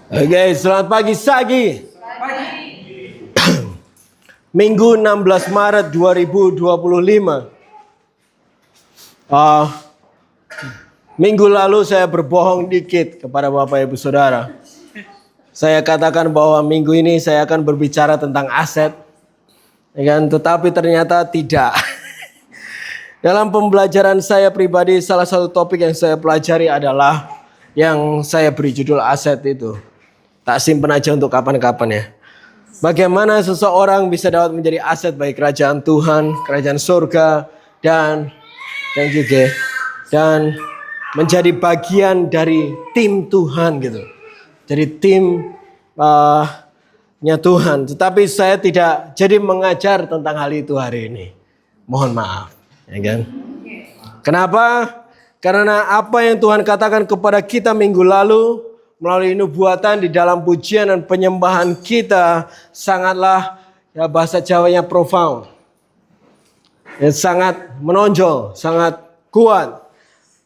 Oke, selamat pagi Sagi. Minggu 16 Maret 2025. Minggu lalu saya berbohong dikit kepada Bapak Ibu Saudara. Saya katakan bahwa minggu ini saya akan berbicara tentang aset. Tetapi ternyata tidak. Dalam pembelajaran saya pribadi, salah satu topik yang saya pelajari adalah yang saya beri judul aset itu. Tak simpen aja untuk kapan-kapan ya. Bagaimana seseorang bisa dapat menjadi aset bagi kerajaan Tuhan, kerajaan surga, dan juga dan menjadi bagian dari tim Tuhan gitu. Jadi timnya Tuhan. Tetapi saya tidak jadi mengajar tentang hal itu hari ini. Mohon maaf. Ya kan? Kenapa? Karena apa yang Tuhan katakan kepada kita minggu lalu melalui nubuatan di dalam pujian dan penyembahan kita sangatlah ya bahasa Jawanya profound. Ya, sangat menonjol, sangat kuat.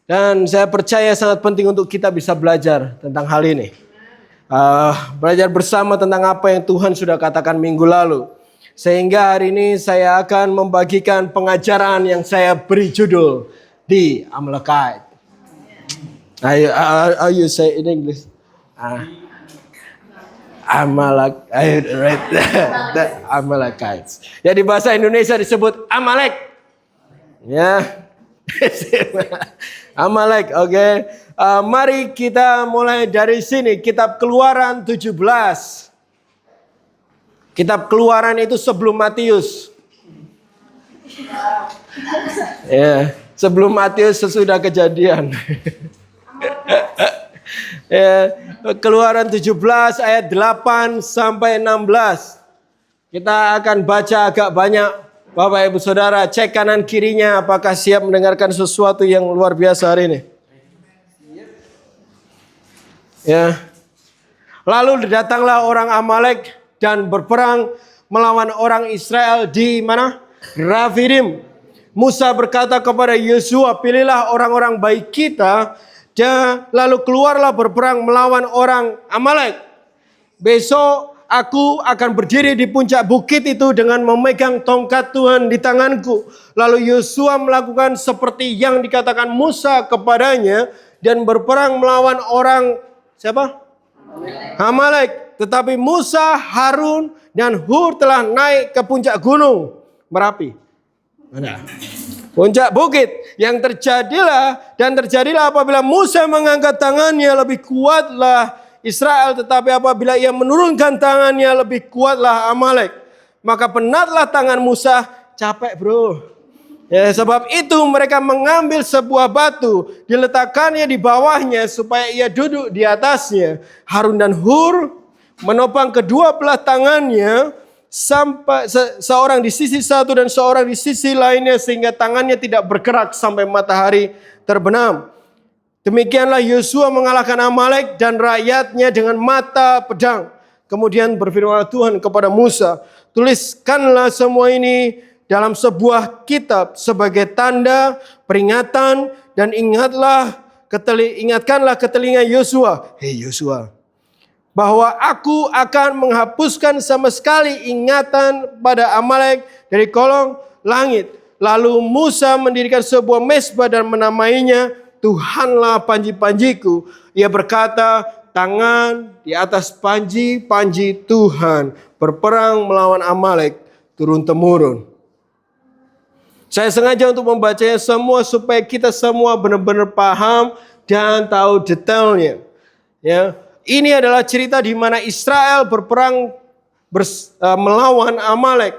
Dan saya percaya sangat penting untuk kita bisa belajar tentang hal ini. Belajar bersama tentang apa yang Tuhan sudah katakan minggu lalu. Sehingga hari ini saya akan membagikan pengajaran yang saya beri judul The Amalekite. You say in English? Amalekites. Ya di bahasa Indonesia disebut Amalek. Ya. Amalek, oke. Mari kita mulai dari sini. Kitab Keluaran 17. Kitab Keluaran itu sebelum Matius. Ya, sebelum Matius sesudah kejadian. Ya, Keluaran 17 ayat 8 sampai 16. Kita akan baca agak banyak. Bapak Ibu Saudara, cek kanan kirinya apakah siap mendengarkan sesuatu yang luar biasa hari ini. Ya. Lalu datanglah orang Amalek dan berperang melawan orang Israel di mana? Rafidim. Musa berkata kepada Yosua, pilihlah orang-orang baik kita dan lalu keluarlah berperang melawan orang Amalek. Besok aku akan berdiri di puncak bukit itu dengan memegang tongkat Tuhan di tanganku. Lalu Yosua melakukan seperti yang dikatakan Musa kepadanya dan berperang melawan orang siapa? Amalek. Tetapi Musa, Harun, dan Hur telah naik ke puncak gunung Merapi. Mana? Puncak bukit. Yang terjadilah apabila Musa mengangkat tangannya lebih kuatlah Israel. Tetapi apabila ia menurunkan tangannya lebih kuatlah Amalek. Maka penatlah tangan Musa. Capek bro. Ya, sebab itu mereka mengambil sebuah batu, diletakkannya di bawahnya supaya ia duduk di atasnya. Harun dan Hur menopang kedua belah tangannya sampai seorang di sisi satu dan seorang di sisi lainnya sehingga tangannya tidak bergerak sampai matahari terbenam. Demikianlah Yosua mengalahkan Amalek dan rakyatnya dengan mata pedang. Kemudian berfirmanlah Tuhan kepada Musa, tuliskanlah semua ini dalam sebuah kitab sebagai tanda peringatan dan ingatkanlah ke telinga Yosua. Hei Yosua, bahwa aku akan menghapuskan sama sekali ingatan pada Amalek dari kolong langit. Lalu Musa mendirikan sebuah mezbah dan menamainya Tuhanlah panji-panjiku. Ia berkata, tangan di atas panji-panji Tuhan berperang melawan Amalek turun-temurun. Saya sengaja untuk membacanya semua supaya kita semua benar-benar paham dan tahu detailnya. Ya, ini adalah cerita di mana Israel berperang melawan Amalek,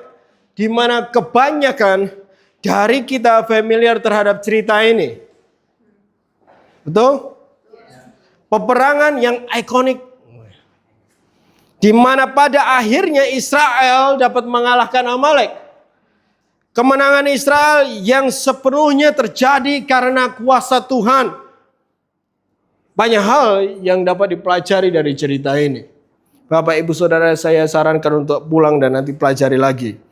di mana kebanyakan dari kita familiar terhadap cerita ini. Betul? Peperangan yang ikonik, di mana pada akhirnya Israel dapat mengalahkan Amalek. Kemenangan Israel yang sepenuhnya terjadi karena kuasa Tuhan. Banyak hal yang dapat dipelajari dari cerita ini. Bapak Ibu Saudara, saya sarankan untuk pulang dan nanti pelajari lagi.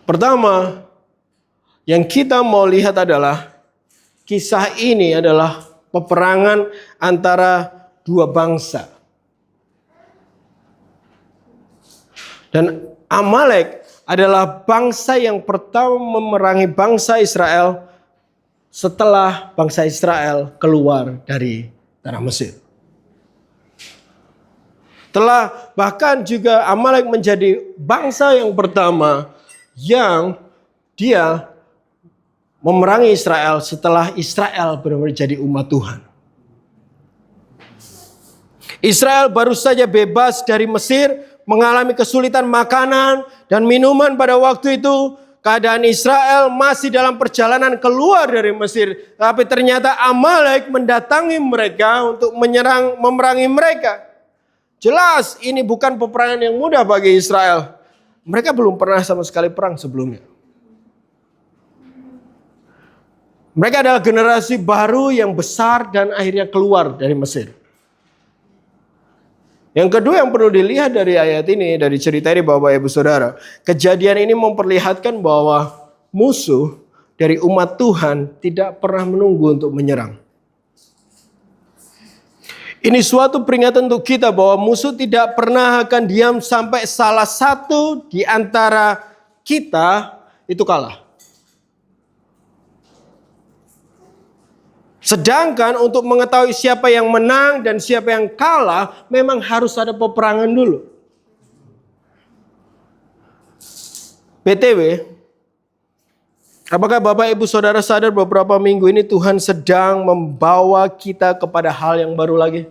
Pertama, yang kita mau lihat adalah kisah ini adalah peperangan antara dua bangsa. Dan Amalek adalah bangsa yang pertama memerangi bangsa Israel setelah bangsa Israel keluar dari tanah Mesir. Bahkan juga Amalek menjadi bangsa yang pertama yang dia memerangi Israel setelah Israel benar-benar jadi umat Tuhan. Israel baru saja bebas dari Mesir, mengalami kesulitan makanan dan minuman pada waktu itu. Keadaan Israel masih dalam perjalanan keluar dari Mesir. Tapi ternyata Amalek mendatangi mereka untuk memerangi mereka. Jelas ini bukan peperangan yang mudah bagi Israel. Mereka belum pernah sama sekali perang sebelumnya. Mereka adalah generasi baru yang besar dan akhirnya keluar dari Mesir. Yang kedua yang perlu dilihat dari ayat ini, dari cerita ini Bapak Ibu Saudara. Kejadian ini memperlihatkan bahwa musuh dari umat Tuhan tidak pernah menunggu untuk menyerang. Ini suatu peringatan untuk kita bahwa musuh tidak pernah akan diam sampai salah satu di antara kita itu kalah. Sedangkan untuk mengetahui siapa yang menang dan siapa yang kalah, memang harus ada peperangan dulu. BTW, apakah Bapak Ibu Saudara sadar beberapa minggu ini Tuhan sedang membawa kita kepada hal yang baru lagi?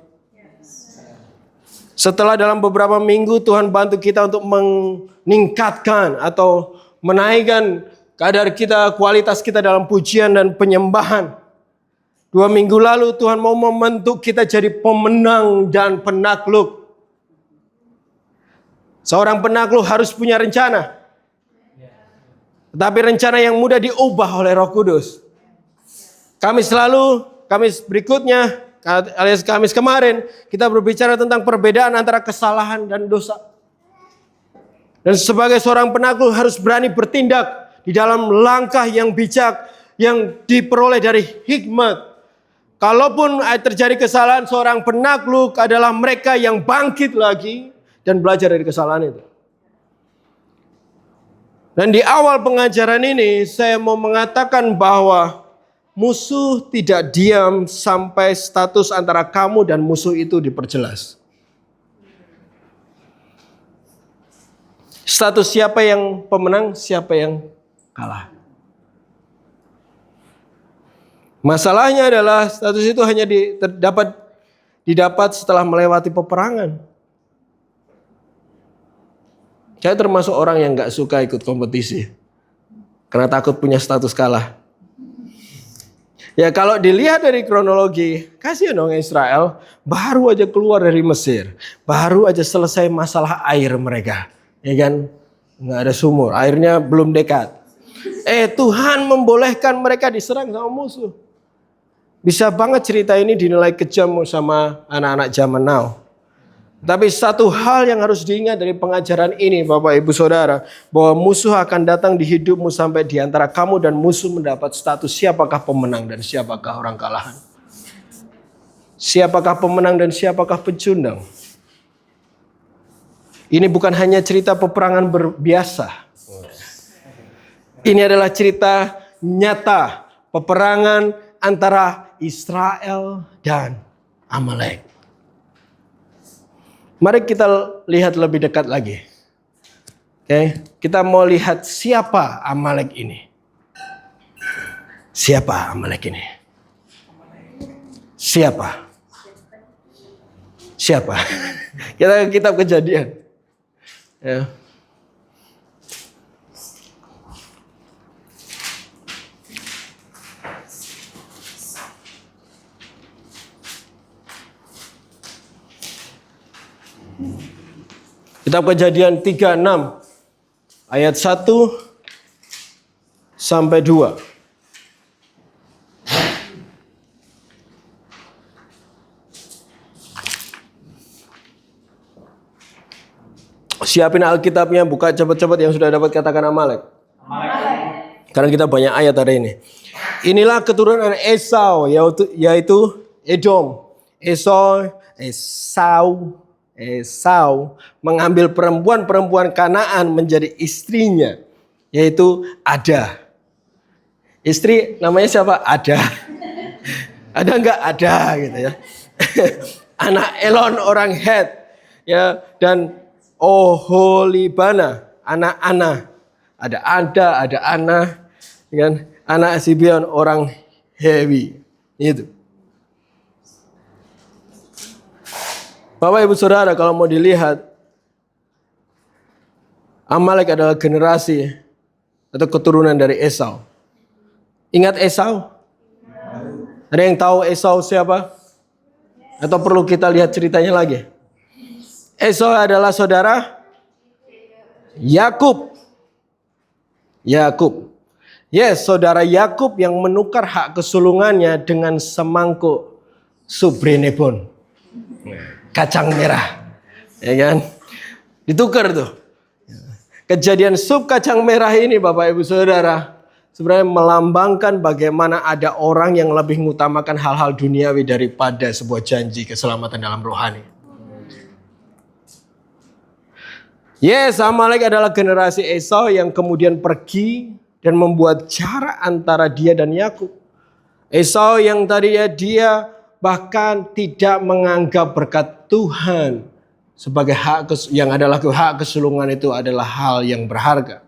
Setelah dalam beberapa minggu Tuhan bantu kita untuk meningkatkan atau menaikkan kadar kita, kualitas kita dalam pujian dan penyembahan. 2 minggu lalu Tuhan mau membentuk kita jadi pemenang dan penakluk. Seorang penakluk harus punya rencana. Tetapi rencana yang mudah diubah oleh Roh Kudus. Kamis berikutnya, alias Kamis kemarin, kita berbicara tentang perbedaan antara kesalahan dan dosa. Dan sebagai seorang penakluk harus berani bertindak di dalam langkah yang bijak, yang diperoleh dari hikmat. Kalaupun terjadi kesalahan, seorang penakluk adalah mereka yang bangkit lagi dan belajar dari kesalahan itu. Dan di awal pengajaran ini saya mau mengatakan bahwa musuh tidak diam sampai status antara kamu dan musuh itu diperjelas. Status siapa yang pemenang, siapa yang kalah. Masalahnya adalah status itu hanya didapat setelah melewati peperangan. Saya termasuk orang yang gak suka ikut kompetisi. Karena takut punya status kalah. Ya kalau dilihat dari kronologi, kasihan dong Israel. Baru aja keluar dari Mesir. Baru aja selesai masalah air mereka. Ya kan? Gak ada sumur. Airnya belum dekat. Tuhan membolehkan mereka diserang sama musuh. Bisa banget cerita ini dinilai kejam sama anak-anak zaman now. Tapi satu hal yang harus diingat dari pengajaran ini Bapak Ibu Saudara. Bahwa musuh akan datang di hidupmu sampai di antara kamu dan musuh mendapat status siapakah pemenang dan siapakah orang kalahan. Siapakah pemenang dan siapakah pecundang. Ini bukan hanya cerita peperangan biasa. Ini adalah cerita nyata peperangan antara Israel dan Amalek. Mari kita lihat lebih dekat lagi. Oke, kita mau lihat siapa Amalek ini. Siapa Amalek ini? Siapa? Kita ke kitab Kejadian. Ya. Kitab Kejadian 36 ayat 1 sampai 2. Siapin Alkitabnya, buka cepat-cepat yang sudah dapat katakan Amalek. Karena kita banyak ayat hari ini. Inilah keturunan Esau, yaitu Edom. Esau Esau mengambil perempuan-perempuan Kanaan menjadi istrinya, yaitu Ada. Istri namanya siapa? Ada. Ada enggak? Ada gitu ya. Anak Elon orang Het, ya, dan Oholibana, anak Ana. Ada Ana, kan? Anak Sibeon orang Hewi. Itu. Bapak Ibu Saudara, kalau mau dilihat, Amalek adalah generasi atau keturunan dari Esau. Ingat Esau? Ada yang tahu Esau siapa? Atau perlu kita lihat ceritanya lagi? Esau adalah saudara Yakub. Yes, saudara Yakub yang menukar hak kesulungannya dengan semangkuk sup brenebon. Kacang merah, ya kan? Ditukar tuh. Kejadian sup kacang merah ini, Bapak Ibu Saudara, sebenarnya melambangkan bagaimana ada orang yang lebih mengutamakan hal-hal duniawi daripada sebuah janji keselamatan dalam rohani. Yes, Amalek adalah generasi Esau yang kemudian pergi dan membuat jarak antara dia dan Yakub. Esau yang tadinya dia bahkan tidak menganggap berkat Tuhan sebagai hak yang adalah hak kesulungan itu adalah hal yang berharga.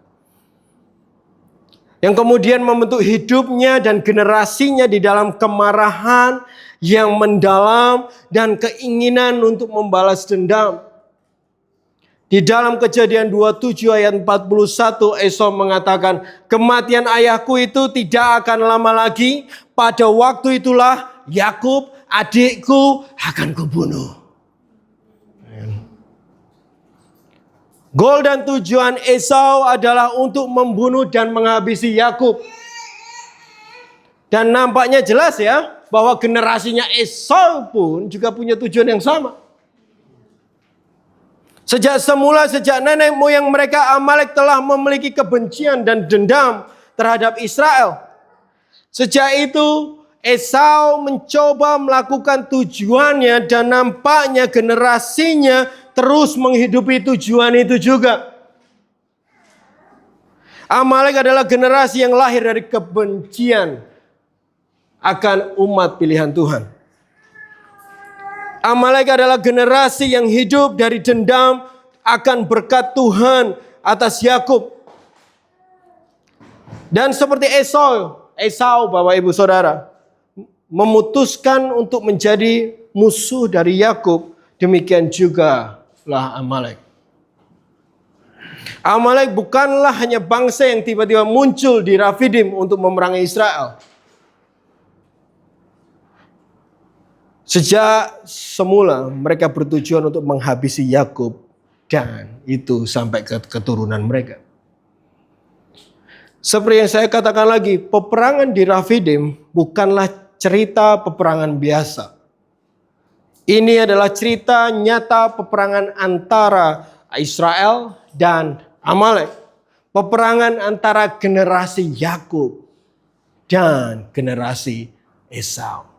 Yang kemudian membentuk hidupnya dan generasinya di dalam kemarahan yang mendalam dan keinginan untuk membalas dendam. Di dalam Kejadian 27 ayat 41 Esau mengatakan, kematian ayahku itu tidak akan lama lagi. Pada waktu itulah Yakub adikku akan kubunuh. Goal dan tujuan Esau adalah untuk membunuh dan menghabisi Yakub. Dan nampaknya jelas ya, bahwa generasinya Esau pun juga punya tujuan yang sama. Sejak semula, sejak nenek moyang mereka, Amalek telah memiliki kebencian dan dendam terhadap Israel. Sejak itu, Esau mencoba melakukan tujuannya dan nampaknya generasinya terus menghidupi tujuan itu juga. Amalek adalah generasi yang lahir dari kebencian akan umat pilihan Tuhan. Amalek adalah generasi yang hidup dari dendam akan berkat Tuhan atas Yakub. Dan seperti Esau Bapak Ibu Saudara, memutuskan untuk menjadi musuh dari Yakub, demikian juga lah Amalek. Amalek bukanlah hanya bangsa yang tiba-tiba muncul di Rafidim untuk memerangi Israel. Sejak semula mereka bertujuan untuk menghabisi Yakub dan itu sampai ke keturunan mereka. Seperti yang saya katakan lagi, peperangan di Rafidim bukanlah cerita peperangan biasa. Ini adalah cerita nyata peperangan antara Israel dan Amalek. Peperangan antara generasi Yakub dan generasi Esau.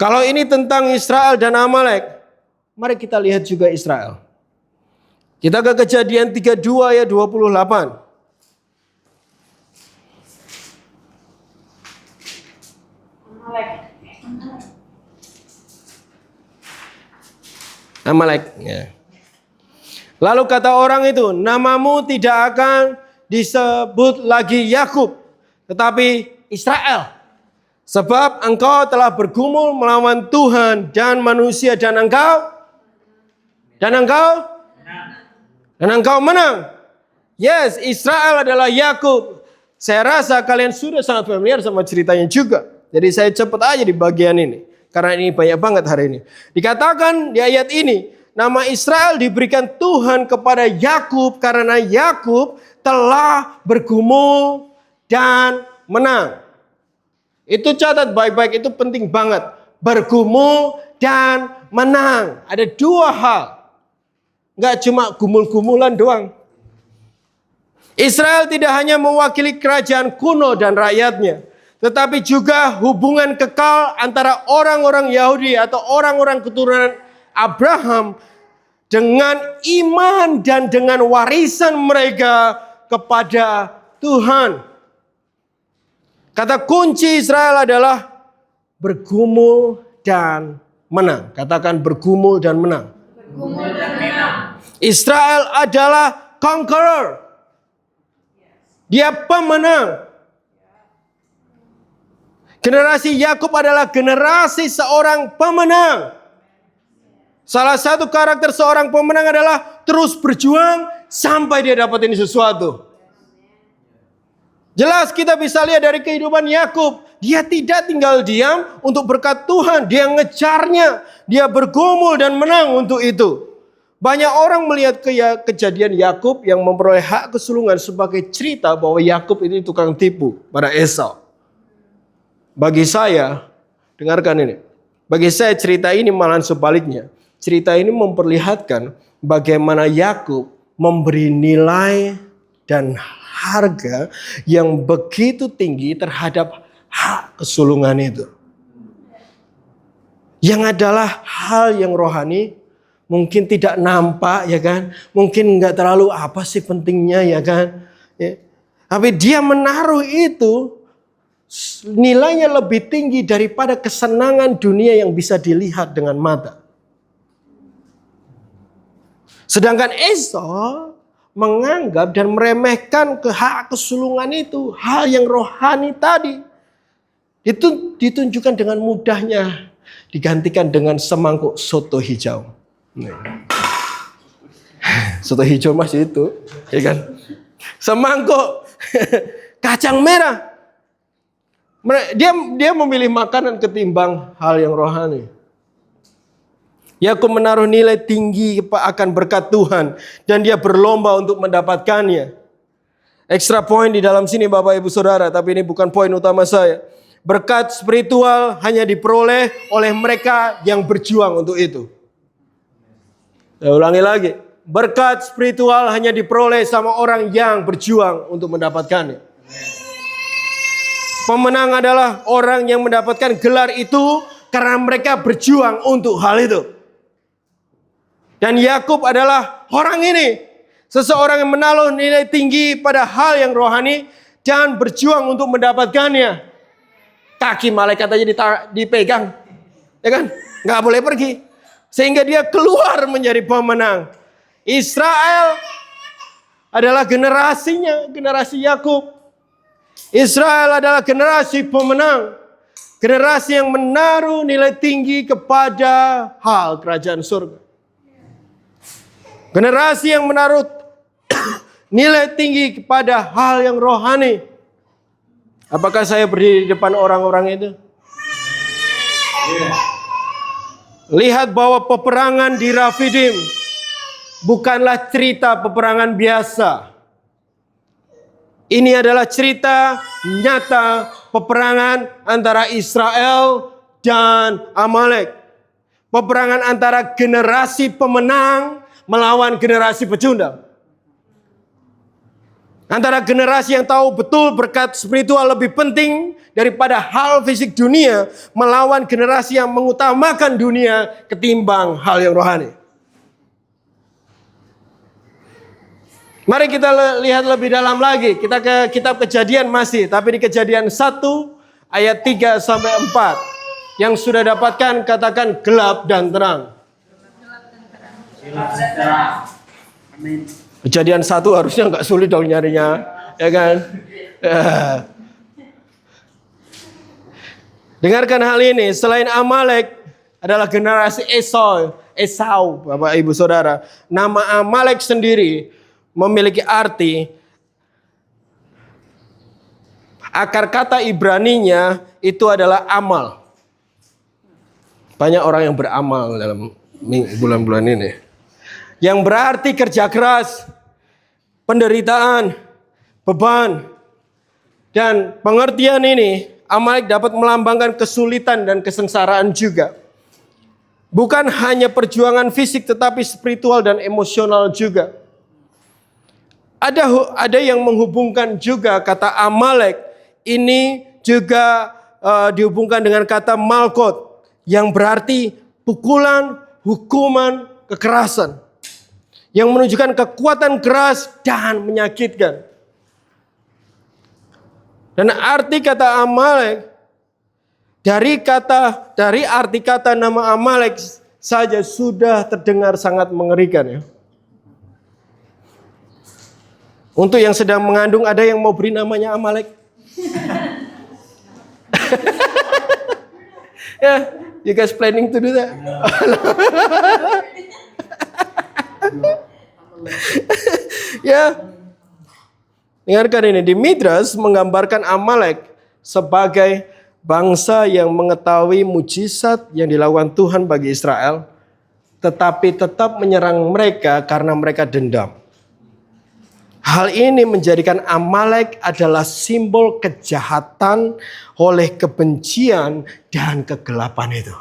Kalau ini tentang Israel dan Amalek, mari kita lihat juga Israel. Kita ke Kejadian 32 ayat 28. Amalek. Ya. Lalu kata orang itu, namamu tidak akan disebut lagi Yakub, tetapi Israel. Sebab engkau telah bergumul melawan Tuhan dan manusia dan engkau menang. Yes, Israel adalah Yakub. Saya rasa kalian sudah sangat familiar sama ceritanya juga. Jadi saya cepat aja di bagian ini. Karena ini banyak banget hari ini. Dikatakan di ayat ini, nama Israel diberikan Tuhan kepada Yakub karena Yakub telah bergumul dan menang. Itu catat baik-baik, itu penting banget. Bergumul dan menang. Ada dua hal. Enggak cuma gumul-gumulan doang. Israel tidak hanya mewakili kerajaan kuno dan rakyatnya, tetapi juga hubungan kekal antara orang-orang Yahudi atau orang-orang keturunan Abraham dengan iman dan dengan warisan mereka kepada Tuhan. Kata kunci Israel adalah bergumul dan menang. Katakan bergumul dan menang. Bergumul dan menang. Israel adalah conqueror. Dia pemenang. Generasi Yakub adalah generasi seorang pemenang. Salah satu karakter seorang pemenang adalah terus berjuang sampai dia dapetin sesuatu. Jelas kita bisa lihat dari kehidupan Yakub, dia tidak tinggal diam untuk berkat Tuhan, dia ngejarnya, dia bergumul dan menang untuk itu. Banyak orang melihat kejadian Yakub yang memperoleh hak kesulungan sebagai cerita bahwa Yakub ini tukang tipu pada Esau. Bagi saya, dengarkan ini. Bagi saya cerita ini malah sebaliknya. Cerita ini memperlihatkan bagaimana Yakub memberi nilai dan harga yang begitu tinggi terhadap hak kesulungan itu. Yang adalah hal yang rohani, mungkin tidak nampak, ya kan? Mungkin nggak terlalu apa sih pentingnya, ya kan? Ya. Tapi dia menaruh itu nilainya lebih tinggi daripada kesenangan dunia yang bisa dilihat dengan mata. Sedangkan Esau menganggap dan meremehkan hak kesulungan itu, hal yang rohani tadi. Itu ditunjukkan dengan mudahnya, digantikan dengan semangkuk soto hijau. Soto hijau masih itu, ya kan? Semangkuk kacang merah. Dia memilih makanan ketimbang hal yang rohani. Yakub menaruh nilai tinggi akan berkat Tuhan dan dia berlomba untuk mendapatkannya. Extra point di dalam sini Bapak Ibu Saudara, tapi ini bukan poin utama saya. Berkat spiritual hanya diperoleh oleh mereka yang berjuang untuk itu. Saya ulangi lagi. Berkat spiritual hanya diperoleh sama orang yang berjuang untuk mendapatkannya. Pemenang adalah orang yang mendapatkan gelar itu karena mereka berjuang untuk hal itu. Dan Yakub adalah orang ini. Seseorang yang menaruh nilai tinggi pada hal yang rohani dan berjuang untuk mendapatkannya. Kaki malaikat aja dipegang. Ya kan? Nggak boleh pergi. Sehingga dia keluar menjadi pemenang. Israel adalah generasinya, generasi Yakub. Israel adalah generasi pemenang. Generasi yang menaruh nilai tinggi kepada hal kerajaan surga. Generasi yang menaruh nilai tinggi kepada hal yang rohani. Apakah saya berdiri di depan orang-orang itu? Lihat bahwa peperangan di Rafidim bukanlah cerita peperangan biasa. Ini adalah cerita nyata peperangan antara Israel dan Amalek. Peperangan antara generasi pemenang melawan generasi pecundang. Antara generasi yang tahu betul berkat spiritual lebih penting daripada hal fisik dunia, melawan generasi yang mengutamakan dunia ketimbang hal yang rohani. Mari kita lihat lebih dalam lagi. Kita ke kitab Kejadian masih, tapi di Kejadian 1 ayat 3 sampai 4. Yang sudah dapatkan katakan gelap dan terang. Kejadian 1 harusnya nggak sulit dong nyarinya, ya kan? Dengarkan hal ini. Selain Amalek adalah generasi Esau, Bapak Ibu Saudara. Nama Amalek sendiri memiliki arti, akar kata Ibraninya itu adalah amal. Banyak orang yang beramal dalam bulan-bulan ini. Yang berarti kerja keras, penderitaan, beban. Dan pengertian ini, Amalek dapat melambangkan kesulitan dan kesengsaraan juga. Bukan hanya perjuangan fisik tetapi spiritual dan emosional juga. Ada yang menghubungkan juga kata Amalek ini juga dihubungkan dengan kata malkot yang berarti pukulan, hukuman, kekerasan. Yang menunjukkan kekuatan keras dan menyakitkan. Dan arti kata Amalek, dari arti kata nama Amalek saja sudah terdengar sangat mengerikan ya. Untuk yang sedang mengandung, ada yang mau beri namanya Amalek? Ya, you guys planning to do that? Ya, dengarkan ini. Di Midras menggambarkan Amalek sebagai bangsa yang mengetahui mujizat yang dilakukan Tuhan bagi Israel, tetapi tetap menyerang mereka karena mereka dendam. Hal ini menjadikan Amalek adalah simbol kejahatan oleh kebencian dan kegelapan itu.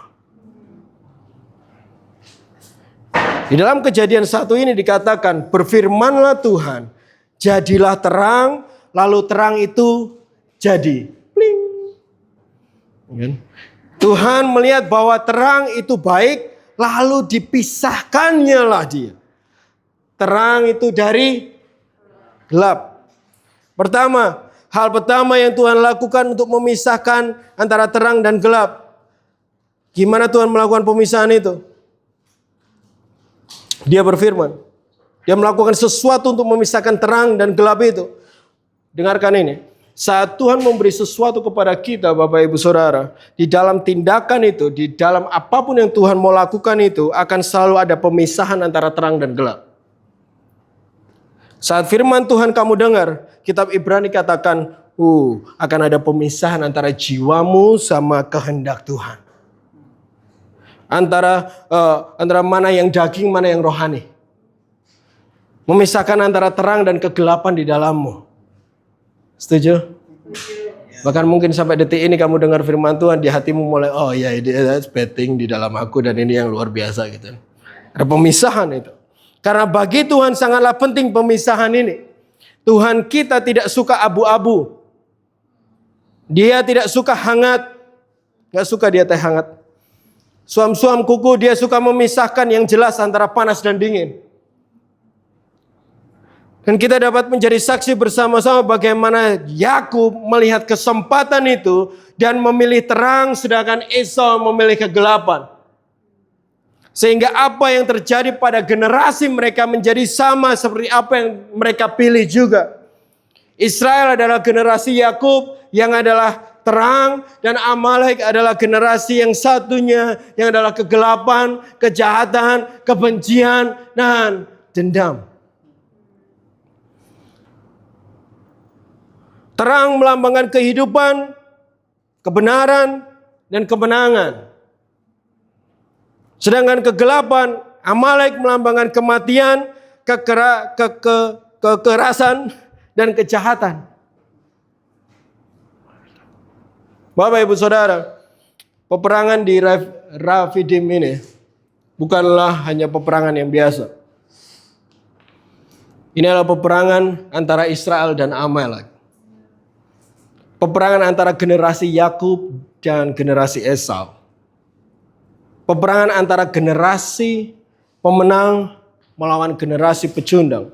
Di dalam Kejadian 1 ini dikatakan, berfirmanlah Tuhan, jadilah terang, lalu terang itu jadi. Bling. Tuhan melihat bahwa terang itu baik, lalu dipisahkannya lah dia. Terang itu dari gelap. Hal pertama yang Tuhan lakukan untuk memisahkan antara terang dan gelap. Gimana Tuhan melakukan pemisahan itu? Dia berfirman. Dia melakukan sesuatu untuk memisahkan terang dan gelap itu. Dengarkan ini. Saat Tuhan memberi sesuatu kepada kita, Bapak Ibu Saudara, di dalam tindakan itu, di dalam apapun yang Tuhan mau lakukan itu, akan selalu ada pemisahan antara terang dan gelap. Saat firman Tuhan kamu dengar, kitab Ibrani katakan, akan ada pemisahan antara jiwamu sama kehendak Tuhan. Antara mana yang daging, mana yang rohani. Memisahkan antara terang dan kegelapan di dalammu. Setuju? Bahkan mungkin sampai detik ini kamu dengar firman Tuhan, di hatimu mulai, oh ya, that's bad thing di dalam aku dan ini yang luar biasa gitu. Ada pemisahan itu. Karena bagi Tuhan sangatlah penting pemisahan ini. Tuhan kita tidak suka abu-abu. Dia tidak suka hangat. Gak suka dia teh hangat. Suam-suam kuku dia suka memisahkan yang jelas antara panas dan dingin. Dan kita dapat menjadi saksi bersama-sama bagaimana Yakub melihat kesempatan itu dan memilih terang sedangkan Esau memilih kegelapan. Sehingga apa yang terjadi pada generasi mereka menjadi sama seperti apa yang mereka pilih juga. Israel adalah generasi Yakub yang adalah terang dan Amalek adalah generasi yang satunya yang adalah kegelapan, kejahatan, kebencian dan dendam. Terang melambangkan kehidupan, kebenaran dan kemenangan. Sedangkan kegelapan, Amalek melambangkan kematian, kekerasan, dan kejahatan. Bapak Ibu Saudara, peperangan di Rafidim ini bukanlah hanya peperangan yang biasa. Ini adalah peperangan antara Israel dan Amalek. Peperangan antara generasi Yakub dan generasi Esau. Peperangan antara generasi pemenang melawan generasi pecundang.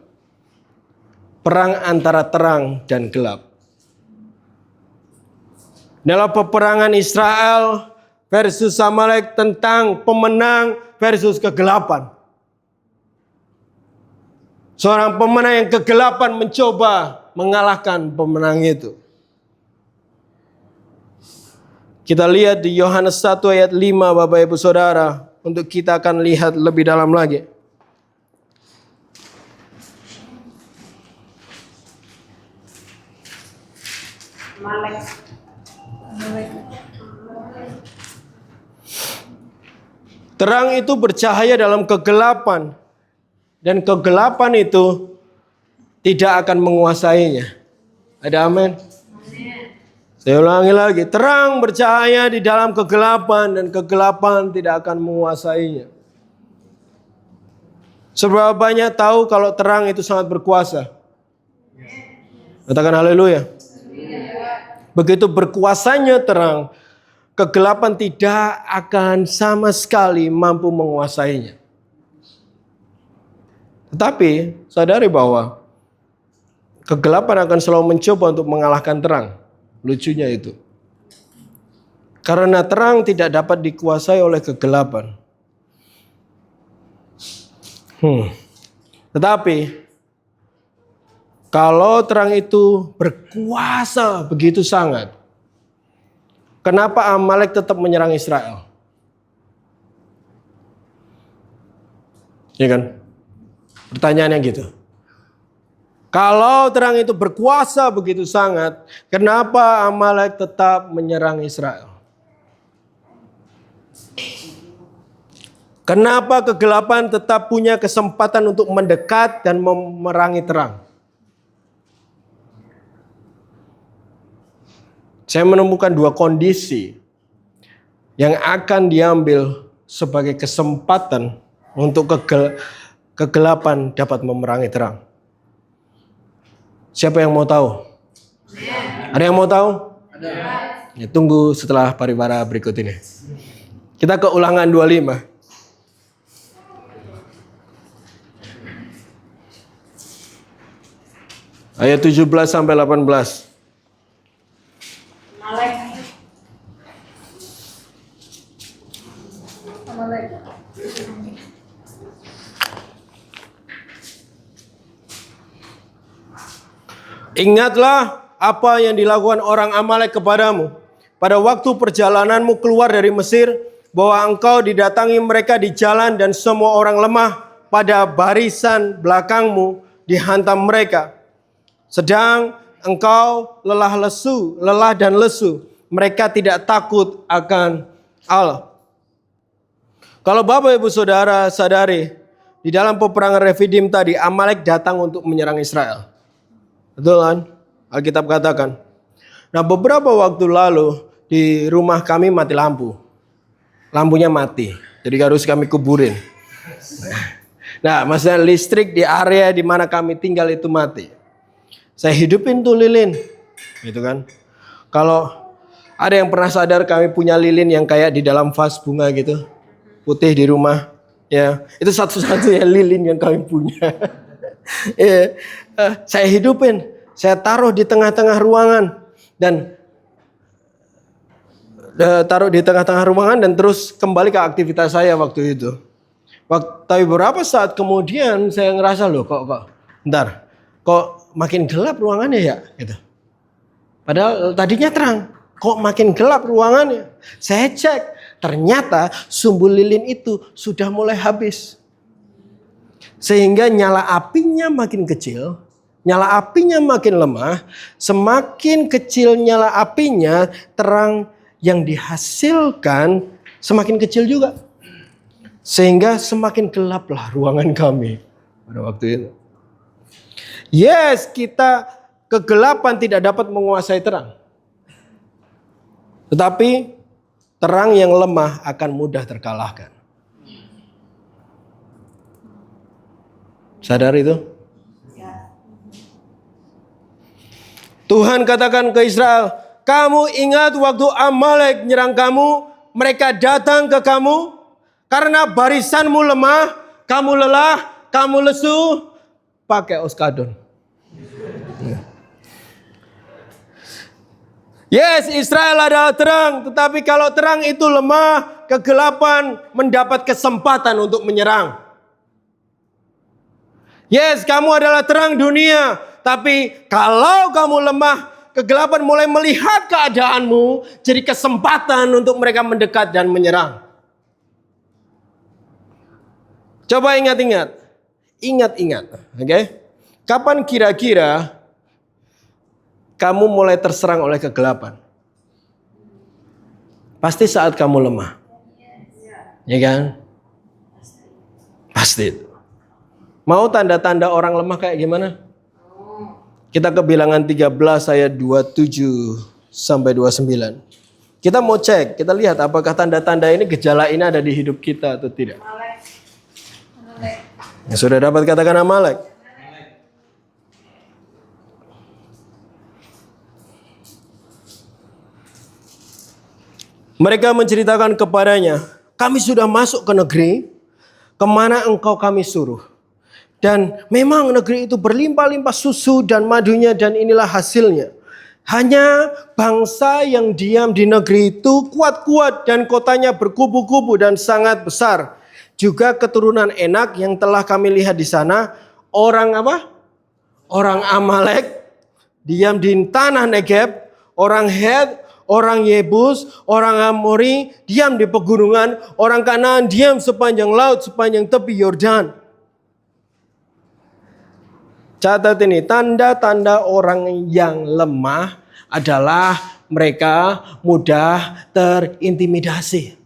Perang antara terang dan gelap. Dalam peperangan Israel versus Amalek tentang pemenang versus kegelapan. Seorang pemenang yang kegelapan mencoba mengalahkan pemenang itu. Kita lihat di Yohanes 1 ayat 5 Bapak Ibu Saudara. Untuk kita akan lihat lebih dalam lagi. Terang itu bercahaya dalam kegelapan. Dan kegelapan itu tidak akan menguasainya. Ada amin? Saya ulangi lagi, terang bercahaya di dalam kegelapan dan kegelapan tidak akan menguasainya. Seberapa banyak tahu kalau terang itu sangat berkuasa? Katakan haleluya. Begitu berkuasanya terang, kegelapan tidak akan sama sekali mampu menguasainya. Tetapi sadari bahwa kegelapan akan selalu mencoba untuk mengalahkan terang. Lucunya itu. Karena terang tidak dapat dikuasai oleh kegelapan. Tetapi kalau terang itu berkuasa begitu sangat, kenapa Amalek tetap menyerang Israel? Ya kan? Pertanyaannya gitu. Kalau terang itu berkuasa begitu sangat, kenapa Amalek tetap menyerang Israel? Kenapa kegelapan tetap punya kesempatan untuk mendekat dan memerangi terang? Saya menemukan dua kondisi yang akan diambil sebagai kesempatan untuk kegelapan dapat memerangi terang. Siapa yang mau tahu? Ada yang mau tahu? Ada. Ya, tunggu setelah paribara berikut ini. Kita ke Ulangan 25. Ayat 17 sampai 18. Ingatlah apa yang dilakukan orang Amalek kepadamu pada waktu perjalananmu keluar dari Mesir, bahwa engkau didatangi mereka di jalan dan semua orang lemah pada barisan belakangmu dihantam mereka. Sedang engkau lelah dan lesu, mereka tidak takut akan Allah. Kalau Bapak Ibu Saudara sadari, di dalam peperangan Refidim tadi, Amalek datang untuk menyerang Israel. Betul kan? Alkitab katakan. Nah, beberapa waktu lalu di rumah kami mati lampu. Lampunya mati. Jadi harus kami kuburin. Nah, maksudnya listrik di area di mana kami tinggal itu mati. Saya hidupin tuh lilin. Gitu kan. Kalau ada yang pernah sadar kami punya lilin yang kayak di dalam vas bunga gitu. Putih di rumah. Ya, itu satu-satunya lilin yang kami punya. Saya hidupin, saya taruh di tengah-tengah ruangan dan terus kembali ke aktivitas saya waktu itu. Tapi beberapa saat kemudian saya ngerasa loh kok makin gelap ruangannya ya gitu. Padahal tadinya terang, kok makin gelap ruangannya. Saya cek, ternyata sumbu lilin itu sudah mulai habis. Sehingga nyala apinya makin kecil, nyala apinya makin lemah, semakin kecil nyala apinya, terang yang dihasilkan semakin kecil juga. Sehingga semakin gelaplah ruangan kami pada waktu itu. Yes, kegelapan tidak dapat menguasai terang. Tetapi terang yang lemah akan mudah terkalahkan. Sadar itu? Tuhan katakan ke Israel, kamu ingat waktu Amalek nyerang kamu, mereka datang ke kamu, karena barisanmu lemah, kamu lelah, kamu lesu, pakai oskadon. Yes, Israel adalah terang, tetapi kalau terang itu lemah, kegelapan mendapat kesempatan untuk menyerang. Yes, kamu adalah terang dunia. Tapi kalau kamu lemah, kegelapan mulai melihat keadaanmu, jadi kesempatan untuk mereka mendekat dan menyerang. Coba ingat-ingat. Ingat-ingat. Oke? Kapan kira-kira kamu mulai terserang oleh kegelapan? Pasti saat kamu lemah. Ya kan? Pasti. Mau tanda-tanda orang lemah kayak gimana? Kita ke Bilangan 13 ayat 27 sampai 29. Kita mau cek, kita lihat apakah tanda-tanda ini, gejala ini ada di hidup kita atau tidak. Ya, sudah dapat katakan Amalek? Mereka menceritakan kepadanya, kami sudah masuk ke negeri kemana engkau kami suruh. Dan memang negeri itu berlimpah-limpah susu dan madunya, dan inilah hasilnya. Hanya bangsa yang diam di negeri itu kuat-kuat dan kotanya berkubu-kubu dan sangat besar. Juga keturunan Enak yang telah kami lihat di sana, orang apa? Orang Amalek diam di tanah Negeb, orang Het, orang Yebus, orang Amori diam di pegunungan, orang Kanaan diam sepanjang laut, sepanjang tepi Yordan. Catat ini, tanda-tanda orang yang lemah adalah mereka mudah terintimidasi.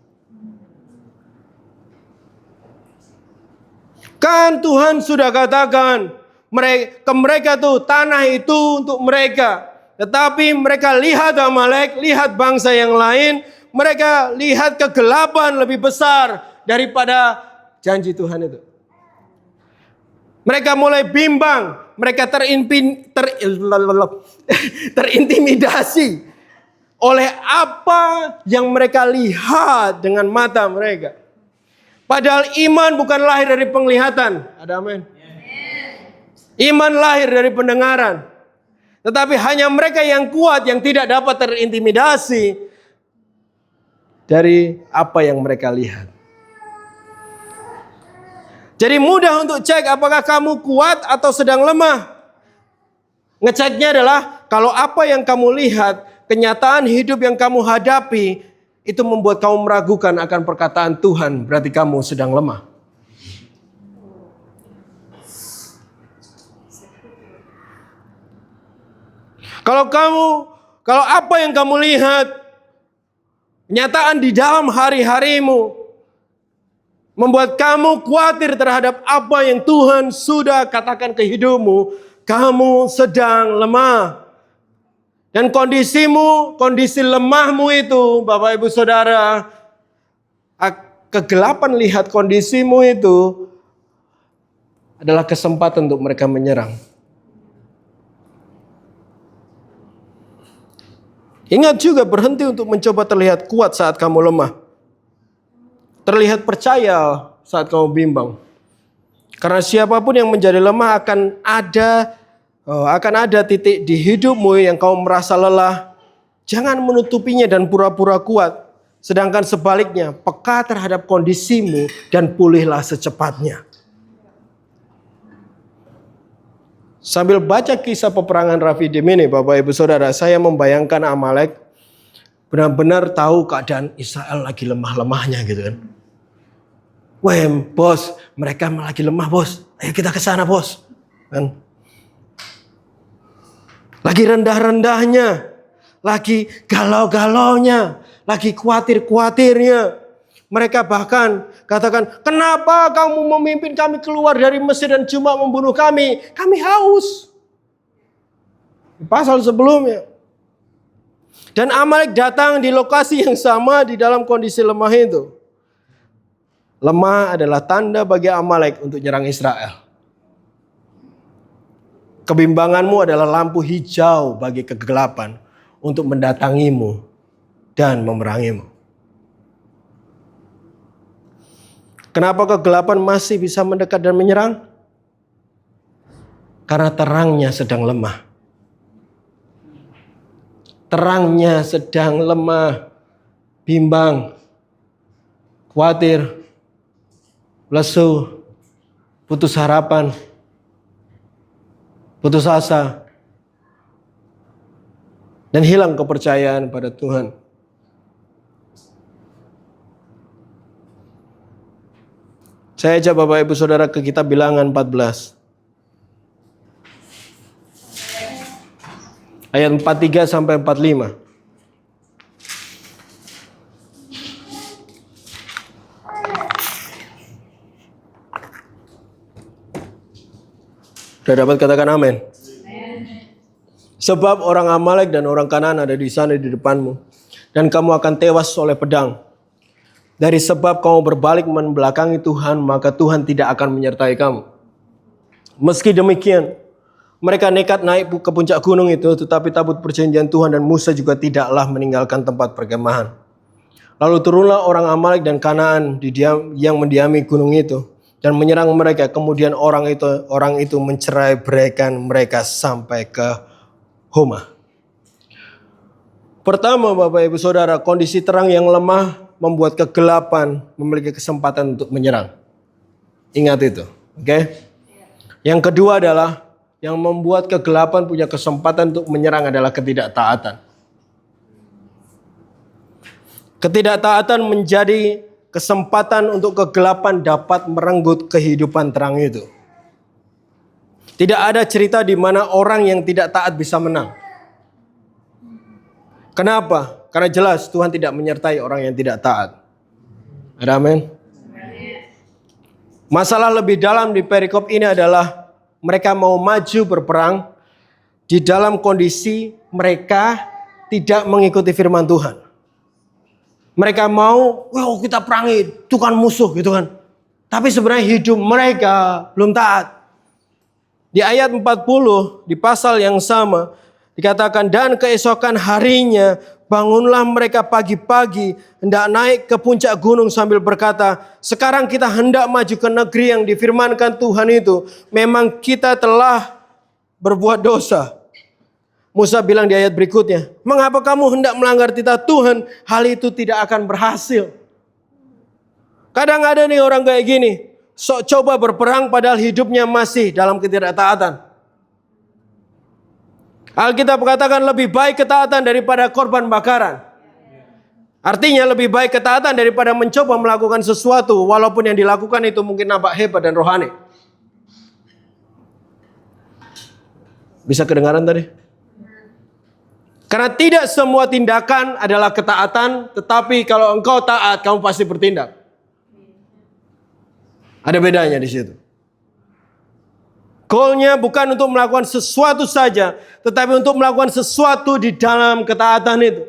Kan Tuhan sudah katakan ke mereka tuh tanah itu untuk mereka. Tetapi mereka lihat Amalek, lihat bangsa yang lain, mereka lihat kegelapan lebih besar daripada janji Tuhan itu. Mereka mulai bimbang, mereka terintimidasi oleh apa yang mereka lihat dengan mata mereka. Padahal iman bukan lahir dari penglihatan. Ada amin. Iman lahir dari pendengaran. Tetapi hanya mereka yang kuat yang tidak dapat terintimidasi dari apa yang mereka lihat. Jadi mudah untuk cek apakah kamu kuat atau sedang lemah. Ngeceknya adalah kalau apa yang kamu lihat, kenyataan hidup yang kamu hadapi, itu membuat kamu meragukan akan perkataan Tuhan, berarti kamu sedang lemah. Kalau apa yang kamu lihat, kenyataan di dalam hari-harimu, membuat kamu khawatir terhadap apa yang Tuhan sudah katakan ke hidupmu, kamu sedang lemah. Dan kondisimu, kondisi lemahmu itu, Bapak Ibu Saudara, kegelapan lihat kondisimu itu adalah kesempatan untuk mereka menyerang. Ingat juga berhenti untuk mencoba terlihat kuat saat kamu lemah. Terlihat percaya saat kamu bimbang. Karena siapapun yang menjadi lemah akan ada titik di hidupmu yang kamu merasa lelah. Jangan menutupinya dan pura-pura kuat. Sedangkan sebaliknya, peka terhadap kondisimu dan pulihlah secepatnya. Sambil baca kisah peperangan Rafidim ini, Bapak Ibu Saudara, saya membayangkan Amalek benar-benar tahu keadaan Israel lagi lemah-lemahnya gitu kan. Wah bos, mereka lagi lemah bos. Ayo kita ke sana bos. Kan? Lagi rendah-rendahnya, lagi galau-galaunya, lagi khawatir-khawatirnya. Mereka bahkan katakan, kenapa kamu memimpin kami keluar dari Mesir dan cuma membunuh kami? Kami haus. Pasal sebelumnya. Dan Amalek datang di lokasi yang sama di dalam kondisi lemah itu. Lemah adalah tanda bagi Amalek untuk nyerang Israel. Kebimbanganmu adalah lampu hijau bagi kegelapan untuk mendatangimu dan memerangimu. Kenapa kegelapan masih bisa mendekat dan menyerang? Karena terangnya sedang lemah. Terangnya sedang lemah, bimbang, khawatir, lesu, putus harapan, putus asa, dan hilang kepercayaan pada Tuhan. Saya ajak Bapak Ibu Saudara ke kitab Bilangan 14. Ayat 43 sampai 45. Sudah dapat katakan amin? Sebab orang Amalek dan orang Kanaan ada di sana di depanmu, dan kamu akan tewas oleh pedang. Dari sebab kamu berbalik membelakangi Tuhan, maka Tuhan tidak akan menyertai kamu. Meski demikian, mereka nekat naik ke puncak gunung itu, tetapi tabut perjanjian Tuhan dan Musa juga tidaklah meninggalkan tempat perkemahan. Lalu turunlah orang Amalek dan Kanaan yang mendiami gunung itu dan menyerang mereka. Kemudian orang itu mencerai-beraikan mereka sampai ke Homa. Pertama, Bapak Ibu Saudara, kondisi terang yang lemah membuat kegelapan memiliki kesempatan untuk menyerang. Ingat itu, oke? Yang kedua adalah yang membuat kegelapan punya kesempatan untuk menyerang adalah ketidaktaatan. Ketidaktaatan menjadi kesempatan untuk kegelapan dapat merenggut kehidupan terang itu. Tidak ada cerita di mana orang yang tidak taat bisa menang. Kenapa? Karena jelas Tuhan tidak menyertai orang yang tidak taat. Amin. Masalah lebih dalam di perikop ini adalah mereka mau maju berperang di dalam kondisi mereka tidak mengikuti firman Tuhan. Mereka mau, wow kita perangi, itu kan musuh gitu kan. Tapi sebenarnya hidup mereka belum taat. Di ayat 40, di pasal yang sama, dikatakan, dan keesokan harinya bangunlah mereka pagi-pagi, hendak naik ke puncak gunung sambil berkata, sekarang kita hendak maju ke negeri yang difirmankan Tuhan itu. Memang kita telah berbuat dosa. Musa bilang di ayat berikutnya, mengapa kamu hendak melanggar titah Tuhan? Hal itu tidak akan berhasil. Kadang ada nih orang kayak gini, sok coba berperang padahal hidupnya masih dalam ketidaktaatan. Alkitab katakan lebih baik ketaatan daripada korban bakaran. Artinya lebih baik ketaatan daripada mencoba melakukan sesuatu walaupun yang dilakukan itu mungkin nampak hebat dan rohani. Bisa kedengaran tadi? Karena tidak semua tindakan adalah ketaatan, tetapi kalau engkau taat, kamu pasti bertindak. Ada bedanya di situ. Goalnya bukan untuk melakukan sesuatu saja, tetapi untuk melakukan sesuatu di dalam ketaatan itu.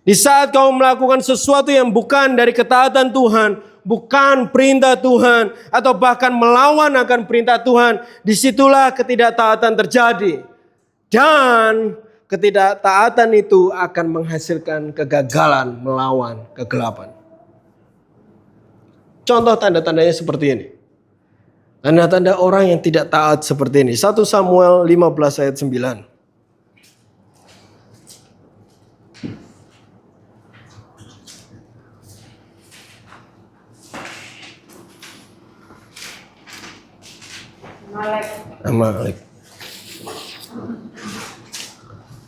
Di saat kamu melakukan sesuatu yang bukan dari ketaatan Tuhan, bukan perintah Tuhan, atau bahkan melawan akan perintah Tuhan, disitulah ketidaktaatan terjadi. Dan ketidaktaatan itu akan menghasilkan kegagalan melawan kegelapan. Contoh tanda-tandanya seperti ini. Tanda-tanda orang yang tidak taat seperti ini. 1 Samuel 15 ayat 9. Amalek.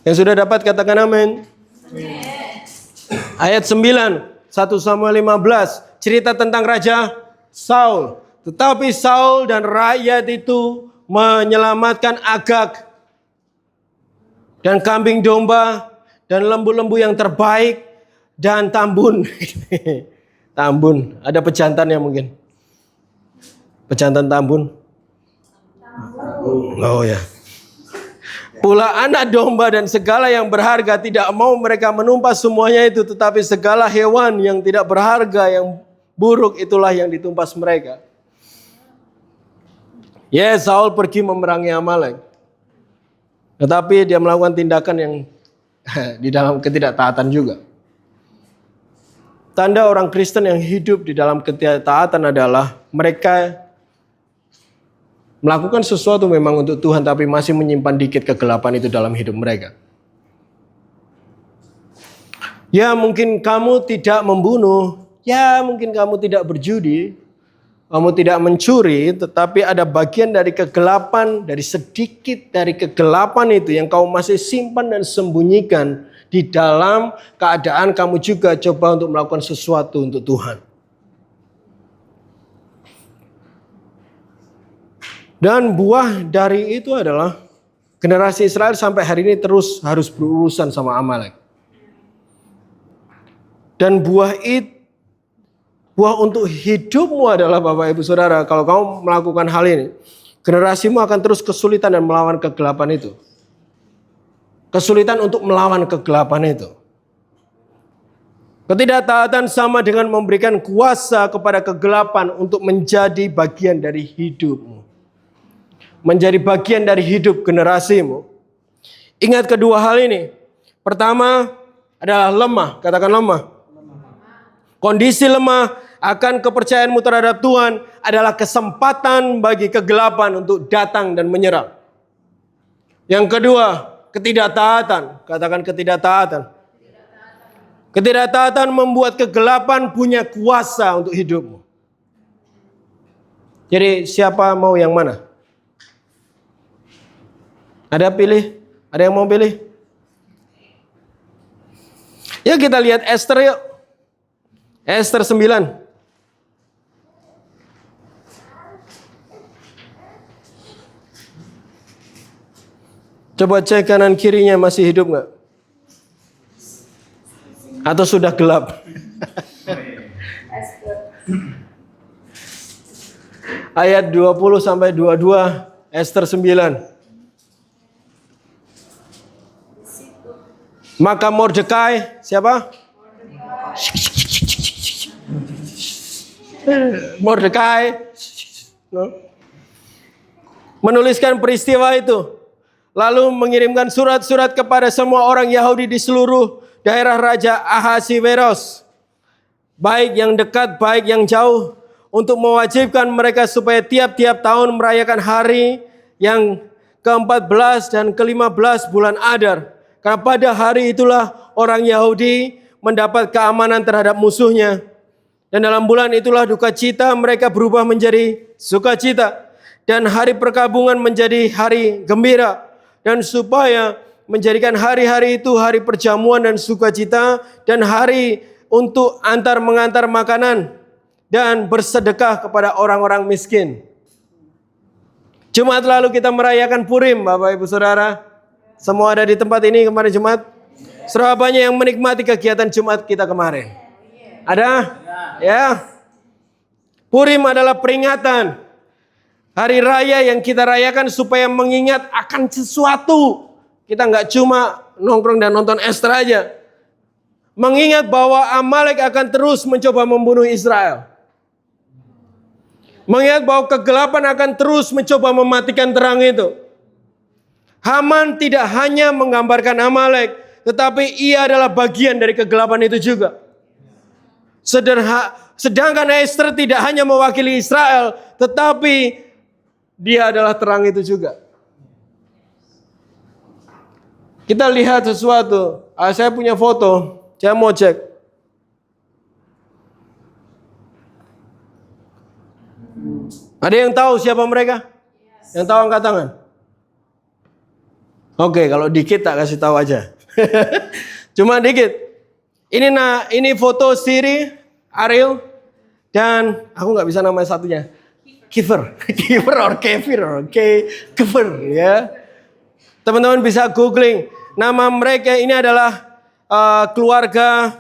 Yang sudah dapat katakan amin. Ayat 9, 1 Samuel 15, cerita tentang Raja Saul. Tetapi Saul dan rakyat itu menyelamatkan Agag dan kambing domba dan lembu-lembu yang terbaik dan tambun. Tambun, ada pejantannya mungkin. Pejantan tambun. Oh ya. Pula anak domba dan segala yang berharga, tidak mau mereka menumpas semuanya itu, tetapi segala hewan yang tidak berharga, yang buruk, itulah yang ditumpas mereka. Saul pergi memerangi Amalek. Tetapi dia melakukan tindakan yang di dalam ketidaktaatan juga. Tanda orang Kristen yang hidup di dalam ketidaktaatan adalah mereka melakukan sesuatu memang untuk Tuhan, tapi masih menyimpan dikit kegelapan itu dalam hidup mereka. Ya mungkin kamu tidak membunuh, ya mungkin kamu tidak berjudi, kamu tidak mencuri, tetapi ada bagian dari kegelapan, dari sedikit dari kegelapan itu yang kamu masih simpan dan sembunyikan di dalam keadaan kamu juga coba untuk melakukan sesuatu untuk Tuhan. Dan buah dari itu adalah generasi Israel sampai hari ini terus harus berurusan sama Amalek. Dan buah untuk hidupmu adalah Bapak Ibu Saudara, kalau kamu melakukan hal ini, generasimu akan terus kesulitan dan melawan kegelapan itu. Kesulitan untuk melawan kegelapan itu. Ketidaktaatan sama dengan memberikan kuasa kepada kegelapan untuk menjadi bagian dari hidupmu. Menjadi bagian dari hidup generasimu. Ingat kedua hal ini. Pertama adalah lemah, katakan lemah. Kondisi lemah akan kepercayaanmu terhadap Tuhan adalah kesempatan bagi kegelapan untuk datang dan menyerang. Yang kedua, ketidaktaatan. Katakan ketidaktaatan. Ketidaktaatan membuat kegelapan punya kuasa untuk hidupmu. Jadi siapa mau yang mana? Ada pilih? Ada yang mau pilih? Ya kita lihat Esther yuk. Esther 9. Coba cek kanan kirinya masih hidup nggak? Atau sudah gelap? Ayat 20 sampai 22 Esther 9. Maka Mordekai, siapa? Mordekai menuliskan peristiwa itu, lalu mengirimkan surat-surat kepada semua orang Yahudi di seluruh daerah Raja Ahasiweros, baik yang dekat, baik yang jauh, untuk mewajibkan mereka supaya tiap-tiap tahun merayakan hari yang ke-14 dan ke-15 bulan Adar. Karena pada hari itulah orang Yahudi mendapat keamanan terhadap musuhnya. Dan dalam bulan itulah duka cita mereka berubah menjadi sukacita. Dan hari perkabungan menjadi hari gembira. Dan supaya menjadikan hari-hari itu hari perjamuan dan sukacita. Dan hari untuk mengantar makanan. Dan bersedekah kepada orang-orang miskin. Jumat lalu kita merayakan Purim, Bapak Ibu Saudara. Semua ada di tempat ini kemarin Jumat. Serapa banyak yang menikmati kegiatan Jumat kita kemarin. Ada? Ya. Purim adalah peringatan hari raya yang kita rayakan supaya mengingat akan sesuatu. Kita nggak cuma nongkrong dan nonton Esther aja. Mengingat bahwa Amalek akan terus mencoba membunuh Israel. Mengingat bahwa kegelapan akan terus mencoba mematikan terang itu. Haman tidak hanya menggambarkan Amalek, tetapi ia adalah bagian dari kegelapan itu juga. Sedangkan Esther tidak hanya mewakili Israel, tetapi dia adalah terang itu juga. Kita lihat sesuatu. Saya punya foto, saya mau cek. Ada yang tahu siapa mereka? Yang tahu angkat tangan. Oke, kalau dikit tak kasih tahu aja. Cuma dikit. Ini foto Siri, Ariel, dan aku nggak bisa nama satunya. Kiefer or Kefir or Kiefer ya. Teman-teman bisa googling. Nama mereka ini adalah keluarga.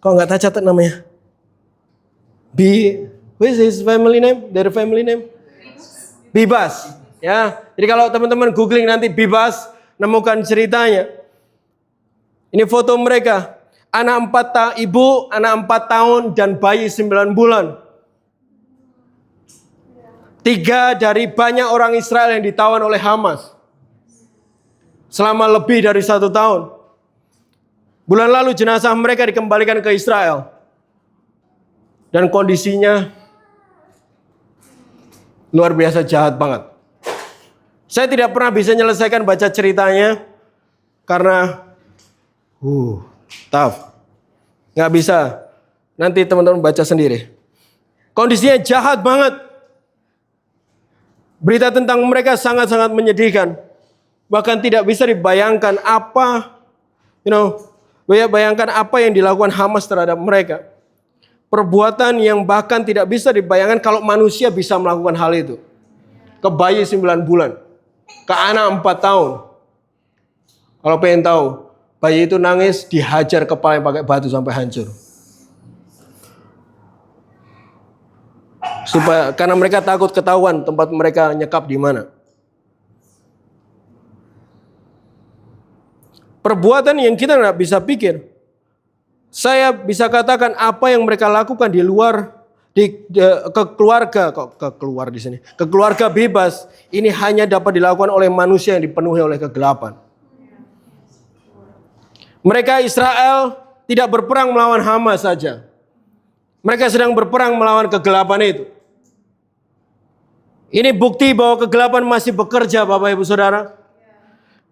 Kok nggak tak catat namanya? What is his family name? Their family name? Bibas. Ya, jadi kalau teman-teman googling nanti Bibas, nemukan ceritanya. Ini foto mereka. Ibu, anak 4 tahun dan bayi 9 bulan. 3 dari banyak orang Israel yang ditawan oleh Hamas. Selama lebih dari 1 tahun. Bulan lalu jenazah mereka dikembalikan ke Israel. Dan kondisinya luar biasa jahat banget. Saya tidak pernah bisa menyelesaikan baca ceritanya karena tough. Nggak bisa. Nanti teman-teman baca sendiri. Kondisinya jahat banget. Berita tentang mereka sangat-sangat menyedihkan. Bahkan tidak bisa dibayangkan bayangkan apa yang dilakukan Hamas terhadap mereka. Perbuatan yang bahkan tidak bisa dibayangkan kalau manusia bisa melakukan hal itu. Ke bayi 9 bulan. Ke anak 4 tahun. Kalau pengen tahu, bayi itu nangis, dihajar kepalanya pakai batu sampai hancur. Karena mereka takut ketahuan tempat mereka nyekap di mana. Perbuatan yang kita nggak bisa pikir. Saya bisa katakan apa yang mereka lakukan di luar ke keluarga bebas ini hanya dapat dilakukan oleh manusia yang dipenuhi oleh kegelapan. Mereka Israel tidak berperang melawan hama saja. Mereka sedang berperang melawan kegelapan itu. Ini bukti bahwa kegelapan masih bekerja, Bapak Ibu Saudara.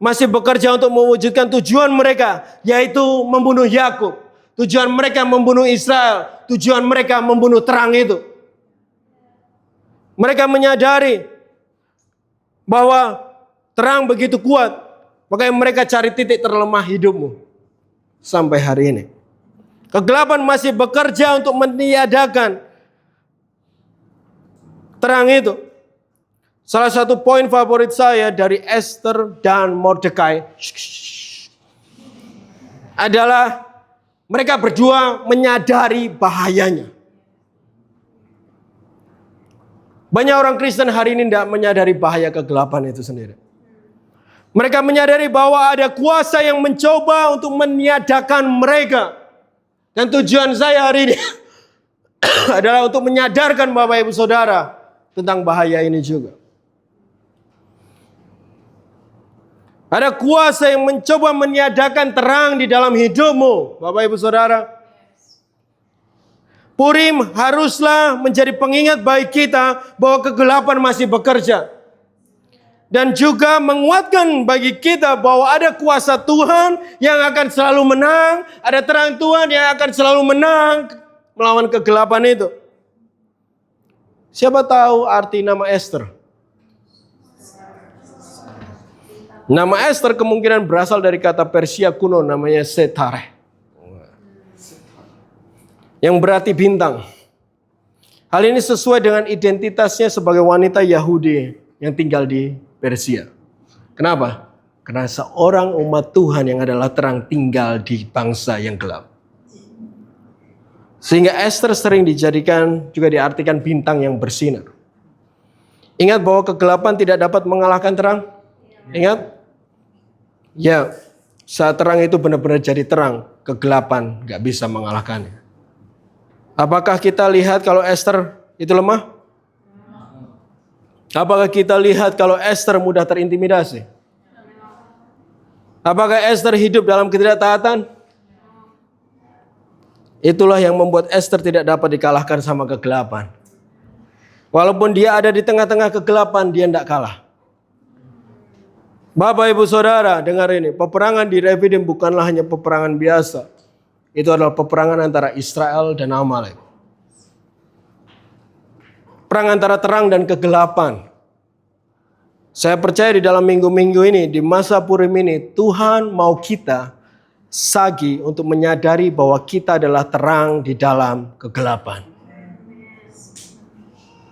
Masih bekerja untuk mewujudkan tujuan mereka, yaitu membunuh Yakub. Tujuan mereka membunuh Israel. Tujuan mereka membunuh terang itu. Mereka menyadari bahwa terang begitu kuat. Makanya mereka cari titik terlemah hidupmu. Sampai hari ini. Kegelapan masih bekerja untuk meniadakan terang itu. Salah satu poin favorit saya dari Esther dan Mordekai adalah mereka berdua menyadari bahayanya. Banyak orang Kristen hari ini tidak menyadari bahaya kegelapan itu sendiri. Mereka menyadari bahwa ada kuasa yang mencoba untuk meniadakan mereka. Dan tujuan saya hari ini adalah untuk menyadarkan Bapak Ibu Saudara tentang bahaya ini juga. Ada kuasa yang mencoba meniadakan terang di dalam hidupmu, Bapak Ibu Saudara. Purim haruslah menjadi pengingat bagi kita bahwa kegelapan masih bekerja. Dan juga menguatkan bagi kita bahwa ada kuasa Tuhan yang akan selalu menang. Ada terang Tuhan yang akan selalu menang melawan kegelapan itu. Siapa tahu arti nama Esther? Nama Esther kemungkinan berasal dari kata Persia kuno namanya Setare. Yang berarti bintang. Hal ini sesuai dengan identitasnya sebagai wanita Yahudi yang tinggal di Persia. Kenapa? Karena seorang umat Tuhan yang adalah terang tinggal di bangsa yang gelap. Sehingga Esther sering dijadikan juga diartikan bintang yang bersinar. Ingat bahwa kegelapan tidak dapat mengalahkan terang? Ingat? Ya, saat terang itu benar-benar jadi terang, kegelapan gak bisa mengalahkannya. Apakah kita lihat kalau Esther itu lemah? Apakah kita lihat kalau Esther mudah terintimidasi? Apakah Esther hidup dalam ketidaktaatan? Itulah yang membuat Esther tidak dapat dikalahkan sama kegelapan. Walaupun dia ada di tengah-tengah kegelapan, dia tidak kalah. Bapak Ibu Saudara, dengar ini. Peperangan di Refidim bukanlah hanya peperangan biasa. Itu adalah peperangan antara Israel dan Amalek. Perang antara terang dan kegelapan. Saya percaya di dalam minggu-minggu ini, di masa Purim ini, Tuhan mau kita sagi untuk menyadari bahwa kita adalah terang di dalam kegelapan.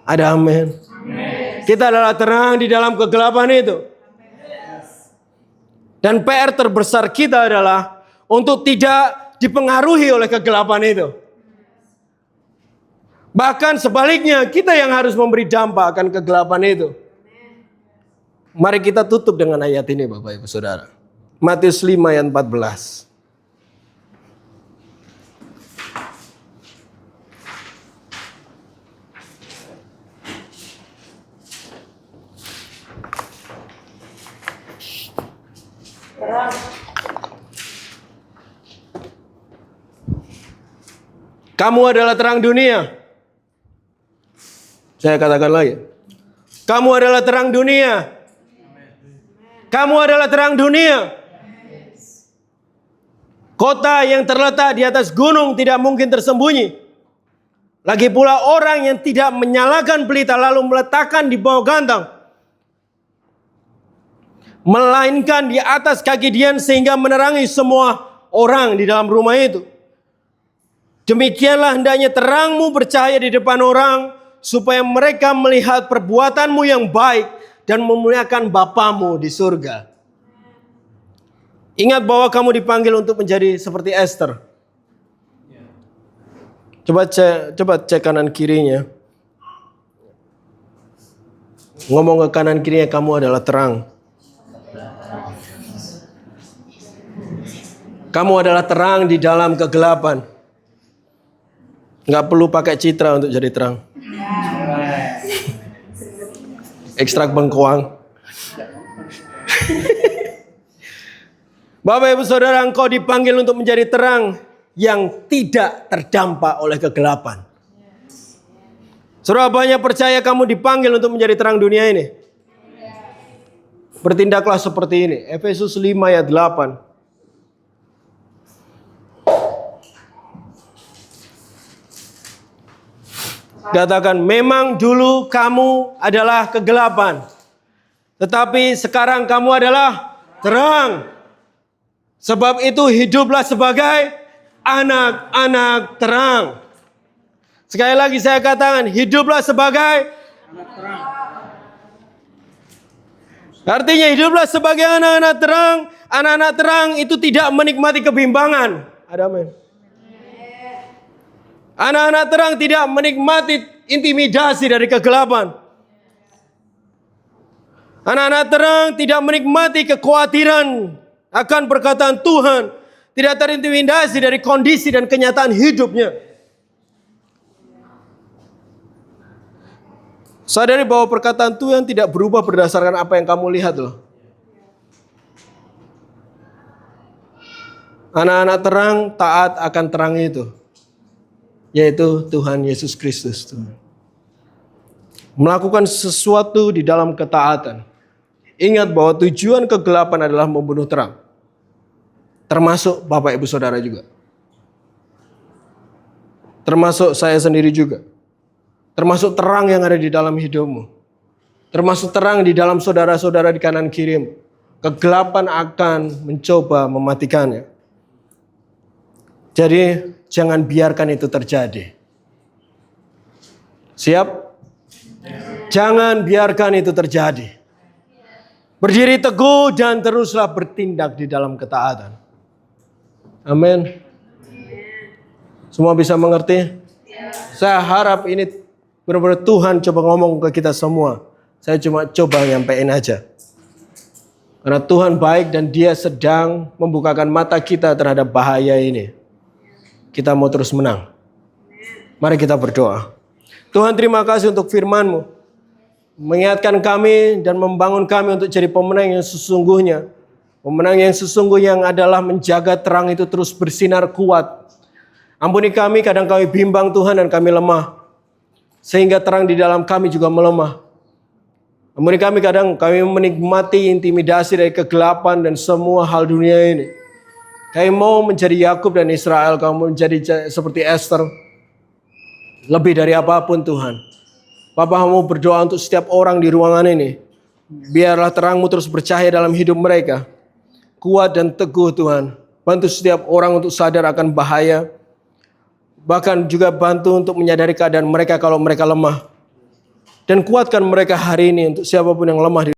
Ada amin. Kita adalah terang di dalam kegelapan itu. Dan PR terbesar kita adalah untuk tidak dipengaruhi oleh kegelapan itu. Bahkan sebaliknya, kita yang harus memberi dampak akan kegelapan itu. Mari kita tutup dengan ayat ini Bapak Ibu Saudara. Matius 5 ayat 14. Kamu adalah terang dunia. Saya katakan lagi. Kamu adalah terang dunia. Kamu adalah terang dunia. Kota yang terletak di atas gunung tidak mungkin tersembunyi. Lagi pula orang yang tidak menyalakan pelita lalu meletakkan di bawah gantang, melainkan di atas kaki dian sehingga menerangi semua orang di dalam rumah itu. Demikianlah hendaknya terangmu bercahaya di depan orang, supaya mereka melihat perbuatanmu yang baik dan memuliakan Bapamu di surga. Ingat bahwa kamu dipanggil untuk menjadi seperti Esther. Coba cek kanan kirinya. Ngomong ke kanan kirinya, kamu adalah terang. Kamu adalah terang di dalam kegelapan. Nggak perlu pakai citra untuk jadi terang. Ekstrak bengkoang. Bapak Ibu Saudara, engkau dipanggil untuk menjadi terang yang tidak terdampak oleh kegelapan. Saudara, banyak percaya kamu dipanggil untuk menjadi terang dunia ini? Bertindaklah seperti ini. Efesus 5 ayat 8. Katakan, memang dulu kamu adalah kegelapan, tetapi sekarang kamu adalah terang. Sebab itu hiduplah sebagai anak-anak terang. Sekali lagi saya katakan, hiduplah sebagai anak terang. Artinya hiduplah sebagai anak-anak terang. Anak-anak terang itu tidak menikmati kebimbangan. Ada amin. Anak-anak terang tidak menikmati intimidasi dari kegelapan. Anak-anak terang tidak menikmati kekhawatiran akan perkataan Tuhan. Tidak terintimidasi dari kondisi dan kenyataan hidupnya. Sadari bahwa perkataan Tuhan tidak berubah berdasarkan apa yang kamu lihat loh. Anak-anak terang taat akan terang itu, yaitu Tuhan Yesus Kristus. Melakukan sesuatu di dalam ketaatan. Ingat bahwa tujuan kegelapan adalah membunuh terang. Termasuk Bapak Ibu Saudara juga. Termasuk saya sendiri juga. Termasuk terang yang ada di dalam hidupmu. Termasuk terang di dalam saudara-saudara di kanan kirimu. Kegelapan akan mencoba mematikannya. Jadi jangan biarkan itu terjadi. Siap? Jangan biarkan itu terjadi. Berdiri teguh dan teruslah bertindak di dalam ketaatan. Amin. Semua bisa mengerti? Saya harap ini benar-benar Tuhan coba ngomong ke kita semua. Saya cuma coba nyampein aja. Karena Tuhan baik dan Dia sedang membukakan mata kita terhadap bahaya ini. Kita mau terus menang. Mari kita berdoa. Tuhan, terima kasih untuk firman-Mu. Mengingatkan kami dan membangun kami untuk jadi pemenang yang sesungguhnya. Pemenang yang sesungguhnya yang adalah menjaga terang itu terus bersinar kuat. Ampuni kami, kadang kami bimbang Tuhan dan kami lemah. Sehingga terang di dalam kami juga melemah. Ampuni kami, kadang kami menikmati intimidasi dari kegelapan dan semua hal dunia ini. Kami mau menjadi Yakub dan Israel, kamu menjadi seperti Esther. Lebih dari apapun Tuhan. Bapa, mau berdoa untuk setiap orang di ruangan ini. Biarlah terang-Mu terus bercahaya dalam hidup mereka. Kuat dan teguh Tuhan. Bantu setiap orang untuk sadar akan bahaya. Bahkan juga bantu untuk menyadari keadaan mereka kalau mereka lemah. Dan kuatkan mereka hari ini untuk siapapun yang lemah di